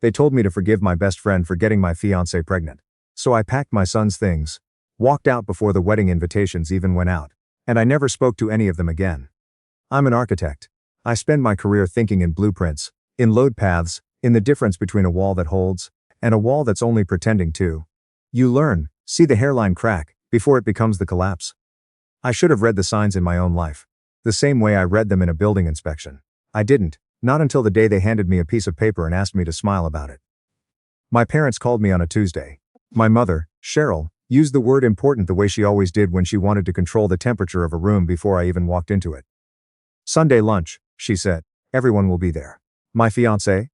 They told me to forgive my best friend for getting my fiancée pregnant. So I packed my son's things, walked out before the wedding invitations even went out, and I never spoke to any of them again. I'm an architect. I spend my career thinking in blueprints, in load paths, in the difference between a wall that holds and a wall that's only pretending to. You learn, see the hairline crack, before it becomes the collapse. I should have read the signs in my own life. The same way I read them in a building inspection. I didn't, not until the day they handed me a piece of paper and asked me to smile about it. My parents called me on a Tuesday. My mother, Cheryl, used the word important the way she always did when she wanted to control the temperature of a room before I even walked into it. Sunday lunch, she said. Everyone will be there. My fiancé?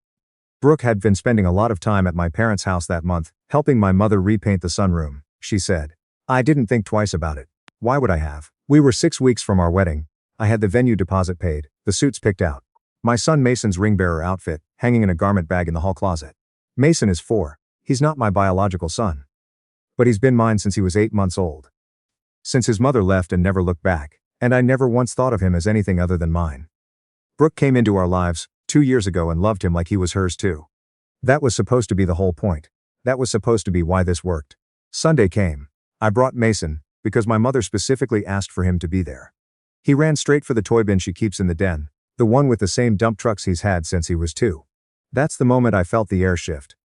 Brooke had been spending a lot of time at my parents' house that month, helping my mother repaint the sunroom, she said. I didn't think twice about it. Why would I have? We were 6 weeks from our wedding. I had the venue deposit paid, the suits picked out. My son Mason's ring-bearer outfit, hanging in a garment bag in the hall closet. Mason is 4. He's not my biological son. But he's been mine since he was 8 months old. Since his mother left and never looked back, and I never once thought of him as anything other than mine. Brooke came into our lives 2 years ago and loved him like he was hers too. That was supposed to be the whole point. That was supposed to be why this worked. Sunday came. I brought Mason, because my mother specifically asked for him to be there. He ran straight for the toy bin she keeps in the den, the one with the same dump trucks he's had since he was 2. That's the moment I felt the air shift.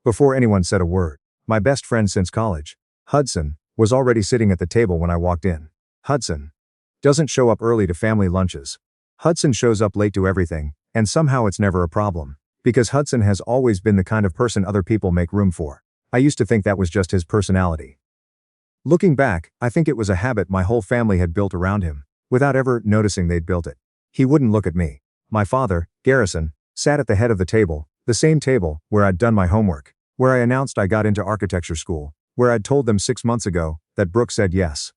Before anyone said a word, my best friend since college, Hudson, was already sitting at the table when I walked in. Hudson doesn't show up early to family lunches. Hudson shows up late to everything, and somehow it's never a problem, because Hudson has always been the kind of person other people make room for. I used to think that was just his personality. Looking back, I think it was a habit my whole family had built around him, without ever noticing they'd built it. He wouldn't look at me. My father, Garrison, sat at the head of the table, the same table where I'd done my homework, where I announced I got into architecture school, where I'd told them 6 months ago that Brooke said yes.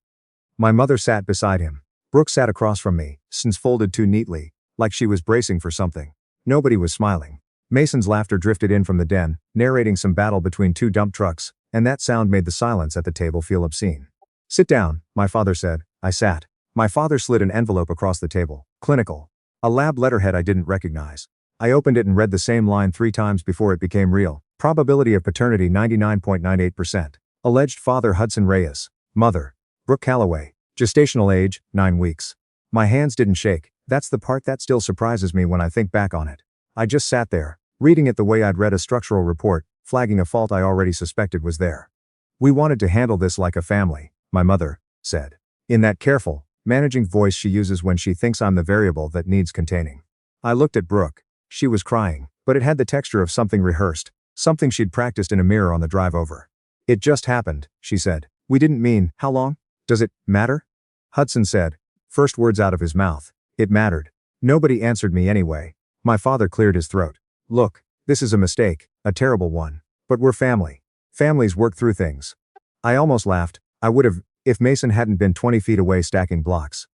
My mother sat beside him. Brooke sat across from me, hands folded too neatly, like she was bracing for something. Nobody was smiling. Mason's laughter drifted in from the den, narrating some battle between 2 dump trucks, and that sound made the silence at the table feel obscene. Sit down, my father said. I sat. My father slid an envelope across the table. Clinical. A lab letterhead I didn't recognize. I opened it and read the same line 3 times before it became real. Probability of paternity 99.98%. Alleged father Hudson Reyes. Mother Brooke Calloway. Gestational age 9 weeks. My hands didn't shake. That's the part that still surprises me when I think back on it. I just sat there, reading it the way I'd read a structural report, flagging a fault I already suspected was there. We wanted to handle this like a family, my mother said, in that careful, managing voice she uses when she thinks I'm the variable that needs containing. I looked at Brooke. She was crying, but it had the texture of something rehearsed, something she'd practiced in a mirror on the drive over. It just happened, she said. We didn't mean, how long? Does it matter? Hudson said, first words out of his mouth. It mattered. Nobody answered me anyway. My father cleared his throat. Look, this is a mistake, a terrible one. But we're family. Families work through things. I almost laughed. I would have, if Mason hadn't been 20 feet away stacking blocks.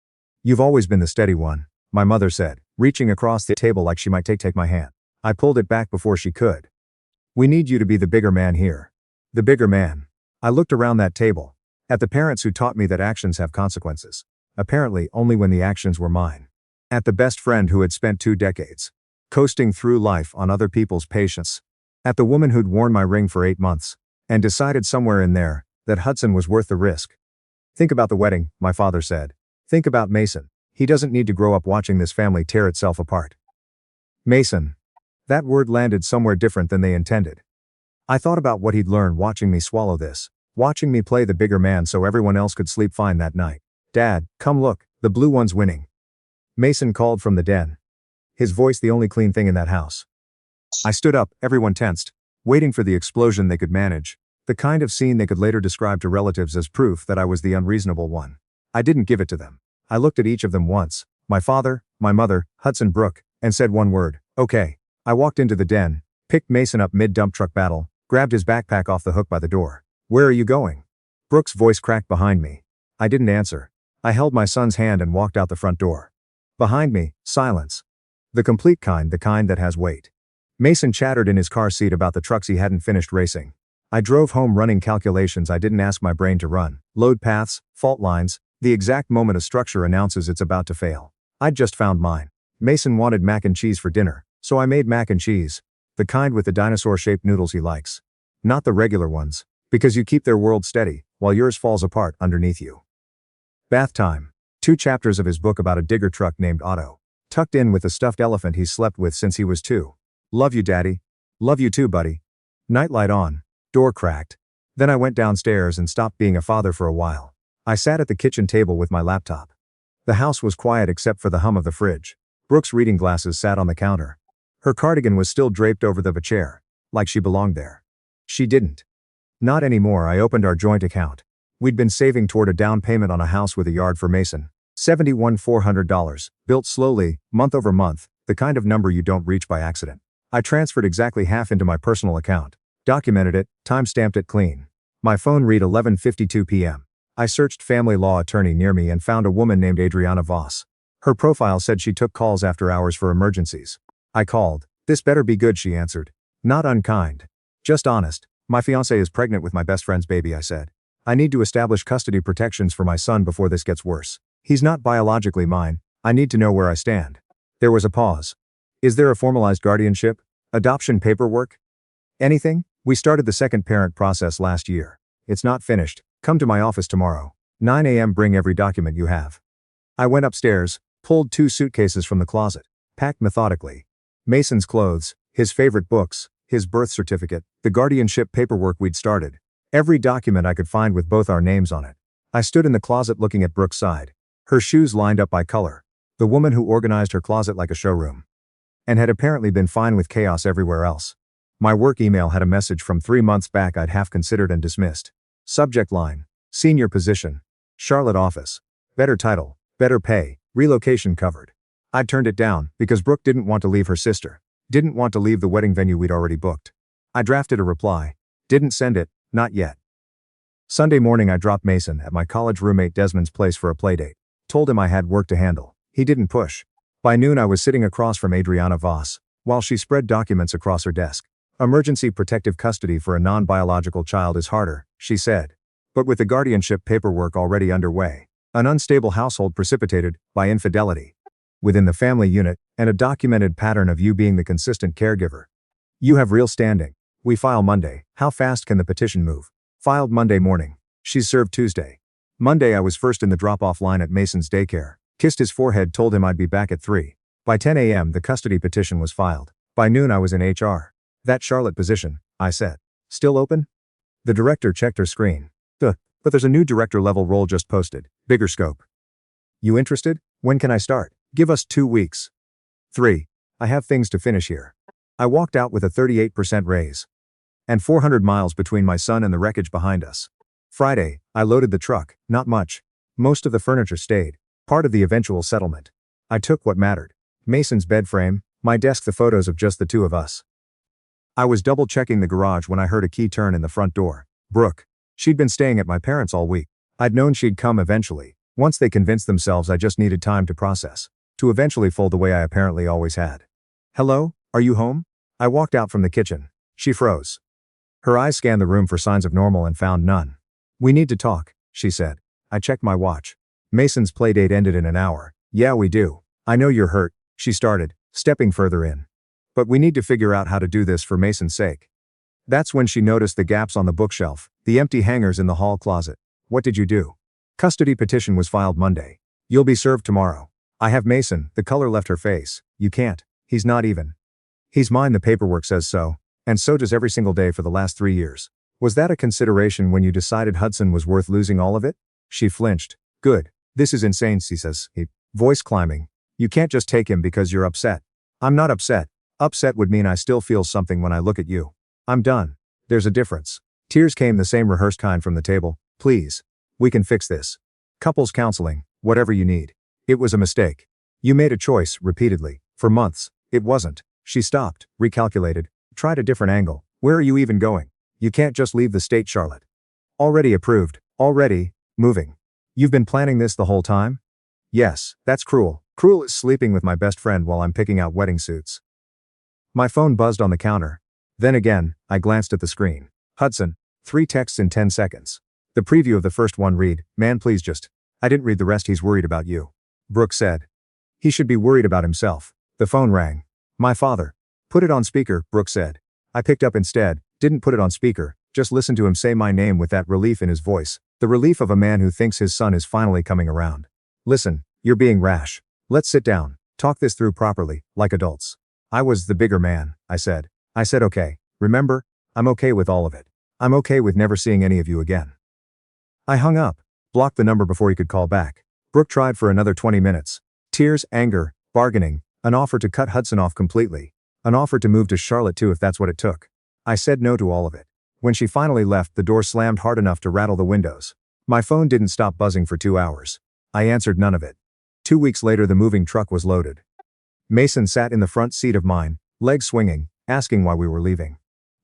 You've always been the steady one, my mother said, reaching across the table like she might take my hand. I pulled it back before she could. We need you to be the bigger man here. The bigger man. I looked around that table. At the parents who taught me that actions have consequences. Apparently only when the actions were mine. At the best friend who had spent 2 decades coasting through life on other people's patience. At the woman who'd worn my ring for 8 months and decided somewhere in there that Hudson was worth the risk. Think about the wedding, my father said. Think about Mason. He doesn't need to grow up watching this family tear itself apart. Mason. That word landed somewhere different than they intended. I thought about what he'd learned watching me swallow this, watching me play the bigger man so everyone else could sleep fine that night. Dad, come look, the blue one's winning. Mason called from the den. His voice the only clean thing in that house. I stood up, everyone tensed, waiting for the explosion they could manage, the kind of scene they could later describe to relatives as proof that I was the unreasonable one. I didn't give it to them. I looked at each of them once, my father, my mother, Hudson Brooke, and said one word, okay. I walked into the den, picked Mason up mid-dump truck battle, grabbed his backpack off the hook by the door. Where are you going? Brooke's voice cracked behind me. I didn't answer. I held my son's hand and walked out the front door. Behind me, silence. The complete kind, the kind that has weight. Mason chattered in his car seat about the trucks he hadn't finished racing. I drove home running calculations I didn't ask my brain to run. Load paths, fault lines, the exact moment a structure announces it's about to fail. I'd just found mine. Mason wanted mac and cheese for dinner, so I made mac and cheese. The kind with the dinosaur-shaped noodles he likes. Not the regular ones, because you keep their world steady, while yours falls apart underneath you. Bath time. 2 chapters of his book about a digger truck named Otto. Tucked in with a stuffed elephant he slept with since he was 2. Love you, Daddy. Love you too, buddy. Nightlight on. Door cracked. Then I went downstairs and stopped being a father for a while. I sat at the kitchen table with my laptop. The house was quiet except for the hum of the fridge. Brooke's reading glasses sat on the counter. Her cardigan was still draped over the chair, like she belonged there. She didn't. Not anymore. I opened our joint account. We'd been saving toward a down payment on a house with a yard for Mason. $71,400, built slowly, month over month, the kind of number you don't reach by accident. I transferred exactly half into my personal account. Documented it, time-stamped it clean. My phone read 11:52 p.m. I searched family law attorney near me and found a woman named Adriana Voss. Her profile said she took calls after hours for emergencies. I called. This better be good, she answered. Not unkind. Just honest. My fiancée is pregnant with my best friend's baby, I said. I need to establish custody protections for my son before this gets worse. He's not biologically mine. I need to know where I stand. There was a pause. Is there a formalized guardianship? Adoption paperwork? Anything? We started the second parent process last year. It's not finished. Come to my office tomorrow. 9 a.m. Bring every document you have. I went upstairs, pulled 2 suitcases from the closet, packed methodically. Mason's clothes, his favorite books, his birth certificate, the guardianship paperwork we'd started. Every document I could find with both our names on it. I stood in the closet looking at Brooke's side. Her shoes lined up by color. The woman who organized her closet like a showroom. And had apparently been fine with chaos everywhere else. My work email had a message from 3 months back I'd half considered and dismissed. Subject line. Senior position. Charlotte office. Better title. Better pay. Relocation covered. I'd turned it down because Brooke didn't want to leave her sister. Didn't want to leave the wedding venue we'd already booked. I drafted a reply. Didn't send it, not yet. Sunday morning I dropped Mason at my college roommate Desmond's place for a playdate. Told him I had work to handle. He didn't push. By noon I was sitting across from Adriana Voss, while she spread documents across her desk. Emergency protective custody for a non-biological child is harder, she said. But with the guardianship paperwork already underway, an unstable household precipitated by infidelity within the family unit, and a documented pattern of you being the consistent caregiver. You have real standing. We file Monday. How fast can the petition move? Filed Monday morning. She's served Tuesday. Monday I was first in the drop-off line at Mason's daycare. Kissed his forehead, told him I'd be back at 3. By 10 a.m. the custody petition was filed. By noon I was in HR. That Charlotte position, I said. Still open? The director checked her screen. But there's a new director-level role just posted. Bigger scope. You interested? When can I start? Give us 2 weeks. 3. I have things to finish here. I walked out with a 38% raise. And 400 miles between my son and the wreckage behind us. Friday, I loaded the truck, not much. Most of the furniture stayed. Part of the eventual settlement. I took what mattered. Mason's bed frame, my desk, the photos of just the 2 of us. I was double-checking the garage when I heard a key turn in the front door. Brooke. She'd been staying at my parents' all week. I'd known she'd come eventually, once they convinced themselves I just needed time to process. To eventually fold the way I apparently always had. Hello, are you home? I walked out from the kitchen. She froze. Her eyes scanned the room for signs of normal and found none. We need to talk, she said. I checked my watch. Mason's playdate ended in an hour. Yeah, we do. I know you're hurt, she started, stepping further in. But we need to figure out how to do this for Mason's sake. That's when she noticed the gaps on the bookshelf, the empty hangers in the hall closet. What did you do? Custody petition was filed Monday. You'll be served tomorrow. I have Mason. The color left her face. You can't. He's not even. He's mine, the paperwork says so. And so does every single day for the last 3 years. Was that a consideration when you decided Hudson was worth losing all of it? She flinched. Good. This is insane, she says, voice climbing. You can't just take him because you're upset. I'm not upset. Upset would mean I still feel something when I look at you. I'm done. There's a difference. Tears came, the same rehearsed kind, from the table. Please. We can fix this. Couples counseling, whatever you need. It was a mistake. You made a choice, repeatedly, for months. It wasn't. She stopped, recalculated, tried a different angle. Where are you even going? You can't just leave the state, Charlotte. Already approved. Already moving. You've been planning this the whole time? Yes, that's cruel. Cruel as sleeping with my best friend while I'm picking out wedding suits. My phone buzzed on the counter. Then again, I glanced at the screen. Hudson. 3 texts in 10 seconds. The preview of the first one read, man, please just. I didn't read the rest. He's worried about you. Brooke said. He should be worried about himself. The phone rang. My father. Put it on speaker, Brooke said. I picked up instead, didn't put it on speaker, just listened to him say my name with that relief in his voice, the relief of a man who thinks his son is finally coming around. Listen, you're being rash. Let's sit down, talk this through properly, like adults. I was the bigger man, I said. I said okay, remember? I'm okay with all of it. I'm okay with never seeing any of you again. I hung up, blocked the number before he could call back. Brooke tried for another 20 minutes. Tears, anger, bargaining, an offer to cut Hudson off completely. An offer to move to Charlotte too if that's what it took. I said no to all of it. When she finally left, the door slammed hard enough to rattle the windows. My phone didn't stop buzzing for 2 hours. I answered none of it. 2 weeks later the moving truck was loaded. Mason sat in the front seat of mine, legs swinging, asking why we were leaving.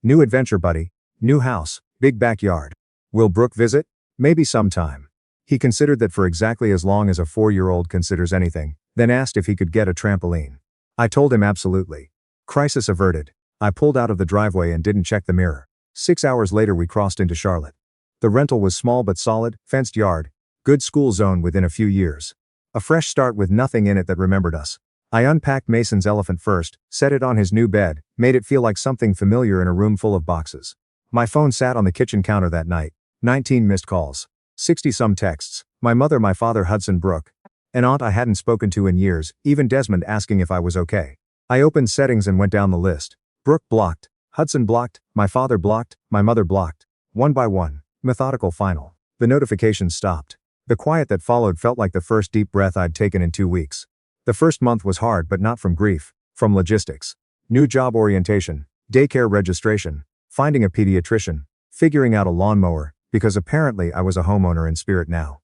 New adventure, buddy. New house, big backyard. Will Brooke visit? Maybe sometime. He considered that for exactly as long as a 4-year-old considers anything, then asked if he could get a trampoline. I told him absolutely. Crisis averted. I pulled out of the driveway and didn't check the mirror. 6 hours later we crossed into Charlotte. The rental was small but solid, fenced yard, good school zone within a few years. A fresh start with nothing in it that remembered us. I unpacked Mason's elephant first, set it on his new bed, made it feel like something familiar in a room full of boxes. My phone sat on the kitchen counter that night. 19 missed calls. 60-some texts. My mother, my father, Hudson, Brooke. An aunt I hadn't spoken to in years, even Desmond asking if I was okay. I opened settings and went down the list. Brooke blocked. Hudson blocked. My father blocked. My mother blocked. One by one. Methodical final. The notifications stopped. The quiet that followed felt like the first deep breath I'd taken in 2 weeks. The first month was hard but not from grief, from logistics. New job orientation, daycare registration, finding a pediatrician, figuring out a lawnmower, because apparently I was a homeowner in spirit now.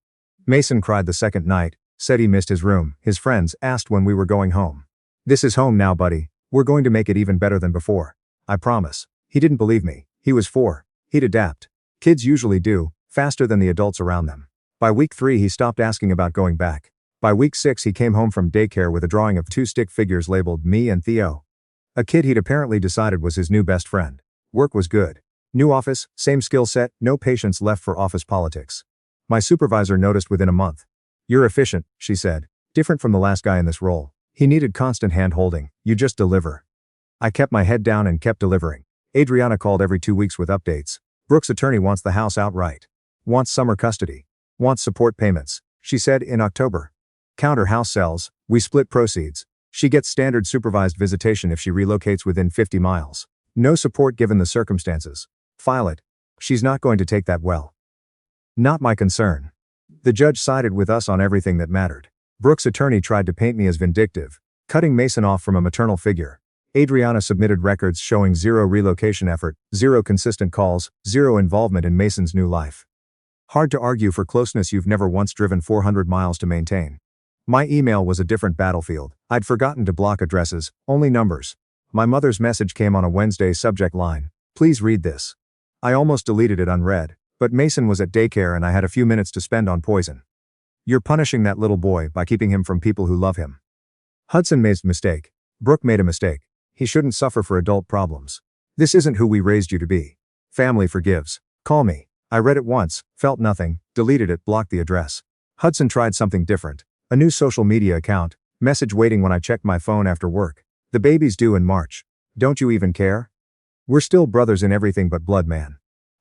Mason cried the second night, said he missed his room, his friends, asked when we were going home. This is home now, buddy. We're going to make it even better than before. I promise. He didn't believe me. He was 4. He'd adapt. Kids usually do, faster than the adults around them. By week 3 he stopped asking about going back. By week 6 he came home from daycare with a drawing of 2 stick figures labeled me and Theo. A kid he'd apparently decided was his new best friend. Work was good. New office, same skill set, no patience left for office politics. My supervisor noticed within a month. You're efficient, she said. Different from the last guy in this role. He needed constant hand-holding. You just deliver. I kept my head down and kept delivering. Adriana called every 2 weeks with updates. Brooke's attorney wants the house outright. Wants summer custody. Wants support payments, she said in October. Counter house sells, we split proceeds. She gets standard supervised visitation if she relocates within 50 miles. No support given the circumstances. File it. She's not going to take that well. Not my concern. The judge sided with us on everything that mattered. Brooke's attorney tried to paint me as vindictive, cutting Mason off from a maternal figure. Adriana submitted records showing 0 relocation effort, 0 consistent calls, 0 involvement in Mason's new life. Hard to argue for closeness you've never once driven 400 miles to maintain. My email was a different battlefield. I'd forgotten to block addresses, only numbers. My mother's message came on a Wednesday subject line. Please read this. I almost deleted it unread, but Mason was at daycare and I had a few minutes to spend on poison. You're punishing that little boy by keeping him from people who love him. Hudson made a mistake. Brooke made a mistake. He shouldn't suffer for adult problems. This isn't who we raised you to be. Family forgives. Call me. I read it once, felt nothing, deleted it, blocked the address. Hudson tried something different. A new social media account, message waiting when I checked my phone after work. The baby's due in March. Don't you even care? We're still brothers in everything but blood, man.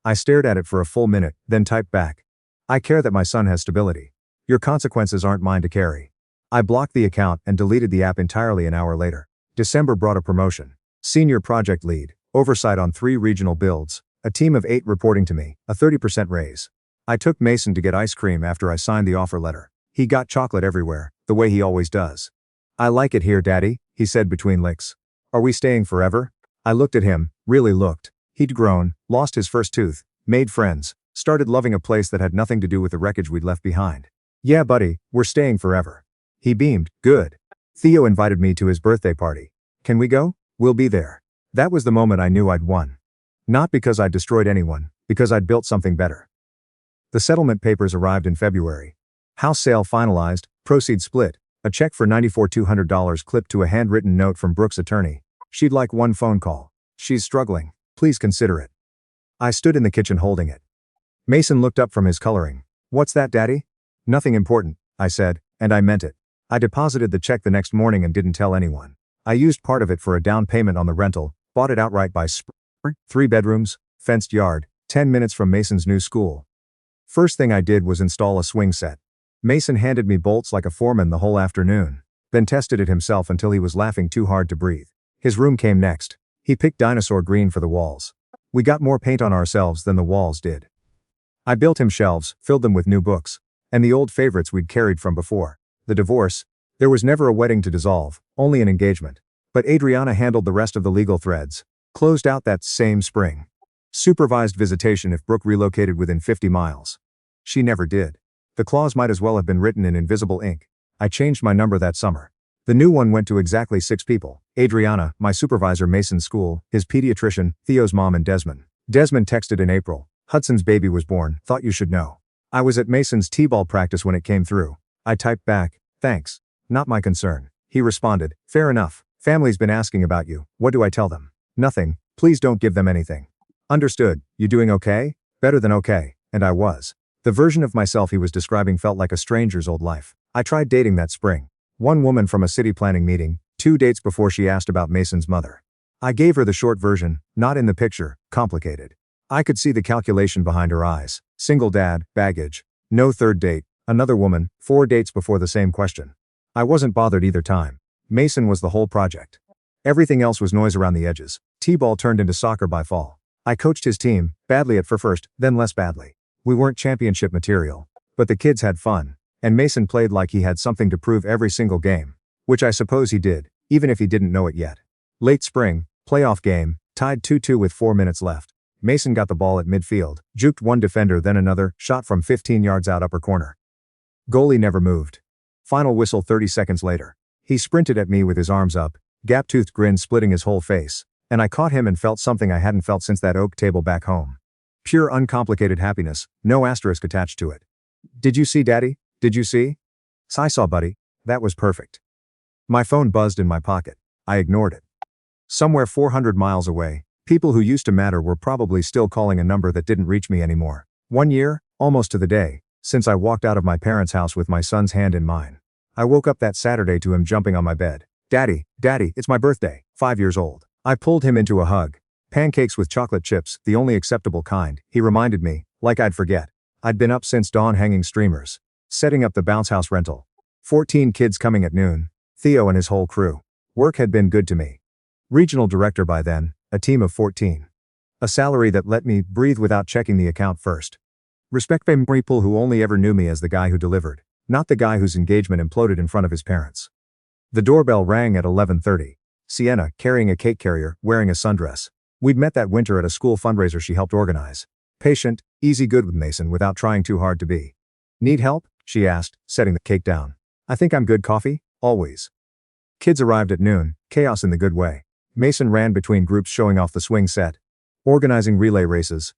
I stared at it for a full minute, then typed back. I care that my son has stability. Your consequences aren't mine to carry. I blocked the account and deleted the app entirely an hour later. December brought a promotion. Senior project lead, oversight on 3 regional builds, a team of 8 reporting to me, a 30% raise. I took Mason to get ice cream after I signed the offer letter. He got chocolate everywhere, the way he always does. I like it here, Daddy, he said between licks. Are we staying forever? I looked at him, really looked. He'd grown, lost his first tooth, made friends, started loving a place that had nothing to do with the wreckage we'd left behind. Yeah, buddy, we're staying forever. He beamed, good. Theo invited me to his birthday party. Can we go? We'll be there. That was the moment I knew I'd won. Not because I'd destroyed anyone, because I'd built something better. The settlement papers arrived in February. House sale finalized, proceeds split, a check for $94,200 clipped to a handwritten note from Brooke's attorney. She'd like one phone call. She's struggling. Please consider it. I stood in the kitchen holding it. Mason looked up from his coloring. What's that, Daddy? Nothing important, I said, and I meant it. I deposited the check the next morning and didn't tell anyone. I used part of it for a down payment on the rental, bought it outright by spring. 3 bedrooms, fenced yard, 10 minutes from Mason's new school. First thing I did was install a swing set. Mason handed me bolts like a foreman the whole afternoon, then tested it himself until he was laughing too hard to breathe. His room came next. He picked dinosaur green for the walls. We got more paint on ourselves than the walls did. I built him shelves, filled them with new books, and the old favorites we'd carried from before. The divorce. There was never a wedding to dissolve, only an engagement. But Adriana handled the rest of the legal threads. Closed out that same spring. Supervised visitation if Brooke relocated within 50 miles. She never did. The clause might as well have been written in invisible ink. I changed my number that summer. The new one went to exactly 6 people. Adriana, my supervisor, Mason's school, his pediatrician, Theo's mom, and Desmond. Desmond texted in April. Hudson's baby was born, thought you should know. I was at Mason's t-ball practice when it came through. I typed back, thanks. Not my concern. He responded, fair enough. Family's been asking about you. What do I tell them? Nothing. Please don't give them anything. Understood. You doing okay? Better than okay. And I was. The version of myself he was describing felt like a stranger's old life. I tried dating that spring. 1 woman from a city planning meeting, 2 dates before she asked about Mason's mother. I gave her the short version, not in the picture, complicated. I could see the calculation behind her eyes. Single dad, baggage. No 3rd date, another woman, 4 dates before the same question. I wasn't bothered either time. Mason was the whole project. Everything else was noise around the edges. T-ball turned into soccer by fall. I coached his team, badly at first, then less badly. We weren't championship material. But the kids had fun. And Mason played like he had something to prove every single game. Which I suppose he did, even if he didn't know it yet. Late spring, playoff game, tied 2-2 with 4 minutes left. Mason got the ball at midfield, juked one defender then another, shot from 15 yards out upper corner. Goalie never moved. Final whistle 30 seconds later. He sprinted at me with his arms up, gap-toothed grin splitting his whole face, and I caught him and felt something I hadn't felt since that oak table back home. Pure uncomplicated happiness, no asterisk attached to it. Did you see, Daddy? Did you see? I saw, buddy. That was perfect. My phone buzzed in my pocket. I ignored it. Somewhere 400 miles away, people who used to matter were probably still calling a number that didn't reach me anymore. 1 year, almost to the day, since I walked out of my parents' house with my son's hand in mine. I woke up that Saturday to him jumping on my bed. Daddy, it's my birthday, 5 years old. I pulled him into a hug. Pancakes with chocolate chips, the only acceptable kind, he reminded me, like I'd forget. I'd been up since dawn hanging streamers. Setting up the bounce house rental. 14 kids coming at noon. Theo and his whole crew. Work had been good to me. Regional director by then, a team of 14. A salary that let me breathe without checking the account first. Respect from people who only ever knew me as the guy who delivered, not the guy whose engagement imploded in front of his parents. The doorbell rang at 11:30. Sienna, carrying a cake carrier, wearing a sundress. We'd met that winter at a school fundraiser she helped organize. Patient, easy good with Mason without trying too hard to be. Need help? She asked, setting the cake down. I think I'm good. Coffee? Always. Kids arrived at noon, chaos in the good way. Mason ran between groups showing off the swing set. Organizing relay races.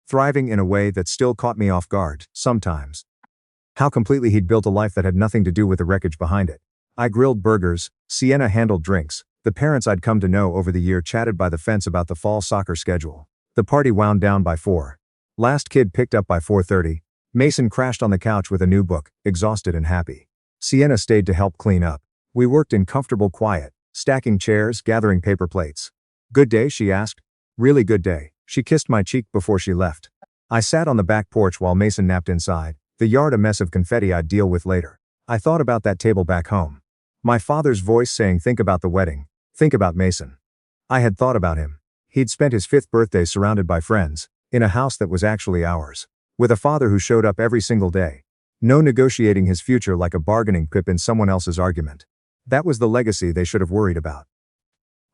Thriving in a way that still caught me off guard, sometimes. How completely he'd built a life that had nothing to do with the wreckage behind it. I grilled burgers, Sienna handled drinks, the parents I'd come to know over the year chatted by the fence about the fall soccer schedule. The party wound down by 4. Last kid picked up by 4:30. Mason crashed on the couch with a new book, exhausted and happy. Sienna stayed to help clean up. We worked in comfortable quiet, stacking chairs, gathering paper plates. Good day, she asked. Really good day. She kissed my cheek before she left. I sat on the back porch while Mason napped inside, the yard a mess of confetti I'd deal with later. I thought about that table back home. My father's voice saying think about the wedding, think about Mason. I had thought about him. He'd spent his 5th birthday surrounded by friends, in a house that was actually ours. With a father who showed up every single day. No negotiating his future like a bargaining chip in someone else's argument. That was the legacy they should have worried about.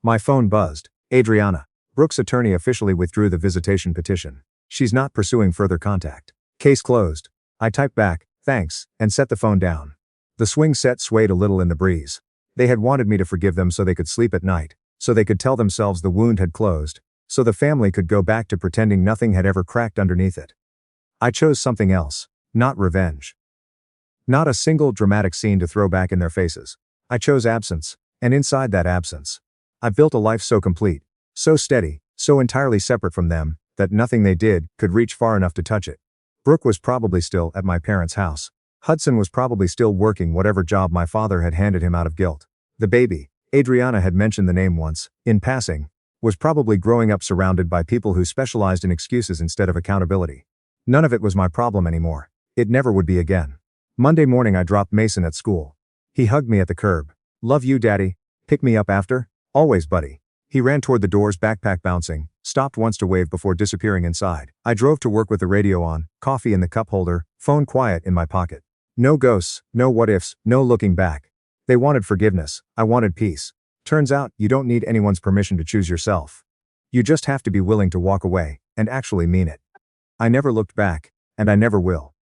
My phone buzzed. Adriana. Brooke's attorney officially withdrew the visitation petition. She's not pursuing further contact. Case closed. I typed back, thanks, and set the phone down. The swing set swayed a little in the breeze. They had wanted me to forgive them so they could sleep at night, so they could tell themselves the wound had closed, so the family could go back to pretending nothing had ever cracked underneath it. I chose something else, not revenge. Not a single dramatic scene to throw back in their faces. I chose absence, and inside that absence, I built a life so complete, so steady, so entirely separate from them, that nothing they did could reach far enough to touch it. Brooke was probably still at my parents' house. Hudson was probably still working whatever job my father had handed him out of guilt. The baby, Adriana had mentioned the name once, in passing, was probably growing up surrounded by people who specialized in excuses instead of accountability. None of it was my problem anymore. It never would be again. Monday morning I dropped Mason at school. He hugged me at the curb. "Love you, Daddy. Pick me up after?" "Always, buddy." He ran toward the doors, backpack bouncing, stopped once to wave before disappearing inside. I drove to work with the radio on, coffee in the cup holder, phone quiet in my pocket. No ghosts, no what ifs, no looking back. They wanted forgiveness, I wanted peace. Turns out, you don't need anyone's permission to choose yourself. You just have to be willing to walk away, and actually mean it. I never looked back, and I never will.